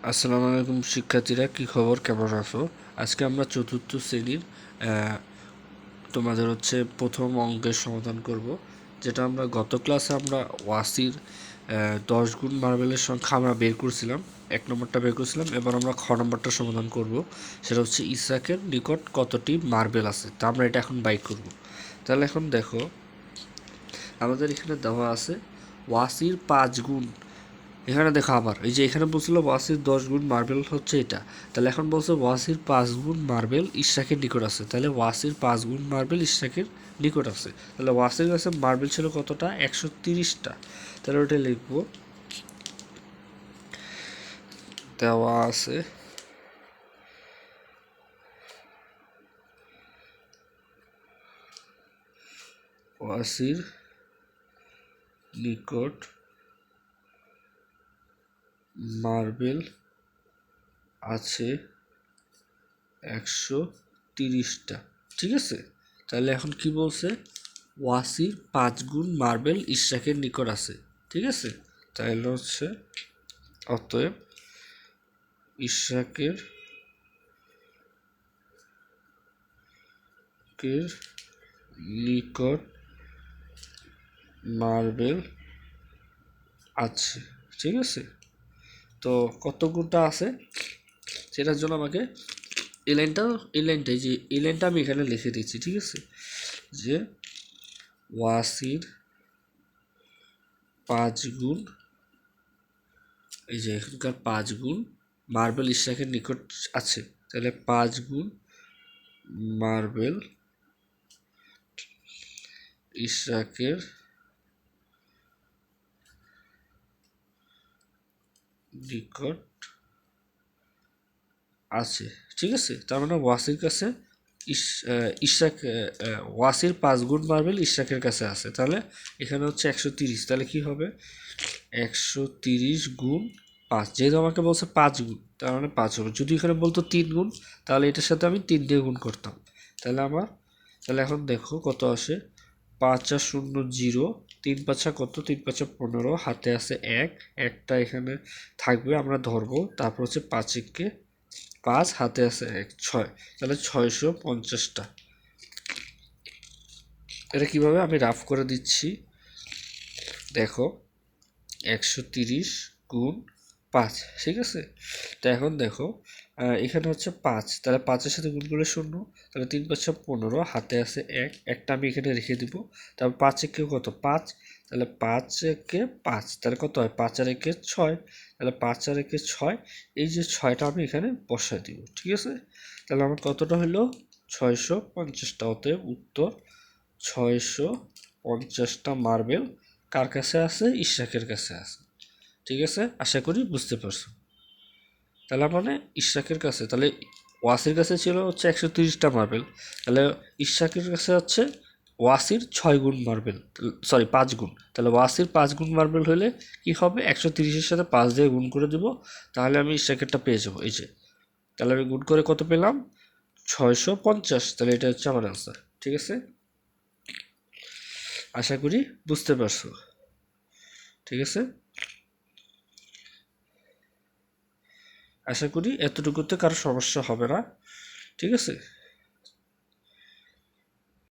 আসসালামু আলাইকুম শিক্ষার্থীরা, কি খবর, কেমন আছো? আজকে আমরা চতুর্থ শ্রেণীর তোমাদের প্রথম অঙ্কের সমাধান করব, যেটা আমরা গত ক্লাসে আমরা ওয়াসির 10 গুণ মার্বেলের সংখ্যা আমরা বের করছিলাম। 1 নম্বরটা বের করছিলাম। এবার আমরা খ নম্বরটা সমাধান করব, সেটা হচ্ছে ইসহাকের নিকট কতটি মার্বেল আছে, তা আমরা এটা এখন বাই করব। তাহলে এখন দেখো, আমাদের এখানে দেওয়া আছে ওয়াসির 5 গুণ। এখানে দেখো আবার এই যে এখানে বলছিল ওয়াসির 10 গুণ মার্বেল হচ্ছে এটা, তাহলে এখন বলছে ওয়াসির 5 গুণ মার্বেল ইশরাকের নিকট আছে। তাহলে ওয়াসির 5 গুণ মার্বেল ইশরাকের নিকট আছে। তাহলে ওয়াসির কাছে মার্বেল ছিল কতটা? 130টা। তাহলে ওটা লিখবো, দেওয়া আছে ওয়াসির নিকট মার্বেল আছে 130টা। ঠিক আছে, তাহলে এখন কি বলছে? ওয়াসির 5 গুণ মার্বেল ইশরাকের নিকট আছে। ঠিক আছে, তাহলে অতএব ইশরাকের নিকট মার্বেল আছে। ঠিক আছে, তো কত গুণটা আছে সেটার জন্য আমাকে এই লাইনটা আমি এখানে লিখে দিচ্ছি। ঠিক আছে, যে ওয়াসির 5 গুণ, এই যে এখানকার 5 গুণ মার্বেল ইশরাকের নিকট আছে। তাহলে 5 গুণ মার্বেল ইশরাকের নিকট আছে। ঠিক আছে, তার মানে ওয়াসির কাছে ইশরাক ওয়াসির 5 গুণ মার্বেল ইশরাকের কাছে আছে। তাহলে এখানে হচ্ছে 130, তাহলে কি হবে? 130 গুণ 5, যেহেতু আমাকে বলছে 5 গুণ, তার মানে 5 হবে। যদি এখানে বলতো 3 গুণ, তাহলে এটার সাথে আমি 3 দিয়ে গুণ করতাম। তাহলে এখন দেখো কত আসে। 5 আর 0 0, 3 5 কত? 3 5 15, হাতে আছে 1, একটা এখানে থাকবে, আমরা ধরবো। তারপর হচ্ছে 5 একে 5, হাতে আছে 1, 6, তাহলে 650টা। এটা কিভাবে আমি রাফ করে দিচ্ছি, দেখো 130 গুণ 5। ঠিক আছে, তো এখন দেখো এখানে হচ্ছে 5, তাহলে 5-এর সাথে গুণ করলে 0, তাহলে 3 5 15, হাতে আছে 1, একটা আমি এখানে রেখে দিব। তারপর 5 একে কত? 5, তাহলে 5 একে 5, তাহলে কত হয়? 5 আর একে 6, তাহলে 5 আর একে 6, এই যে 6টা আমি এখানে বসায় দিব। ঠিক আছে, তাহলে আমার কতটা হলো? 650টা। অতএব উত্তর 650টা মার্বেল কার কাছে আছে? ইশরাকের কাছে আছে। ঠিক আছে, আশা করি বুঝতে পারছো। তাহলে মানে ইশরাকের কাছে, তাহলে ওয়াসির কাছে ছিল হচ্ছে 130টা মার্বেল, তাহলে ইশরাকের কাছে হচ্ছে ওয়াসির 6 গুণ মার্বেল, সরি 5 গুণ। তাহলে ওয়াসির 5 গুণ মার্বেল হলে কি হবে? 130-এর সাথে 5 দিয়ে গুণ করে দেবো, তাহলে আমি ইশরাকেরটা পেয়ে যাবো। এই যে, তাহলে আমি গুণ করে কত পেলাম? 650। তাহলে এটা হচ্ছে আমার অ্যান্সার। ঠিক আছে, আশা করি বুঝতে পারছো। ঠিক আছে, আশা করি এতটুকুতে কারো সমস্যা হবে না। ঠিক আছে।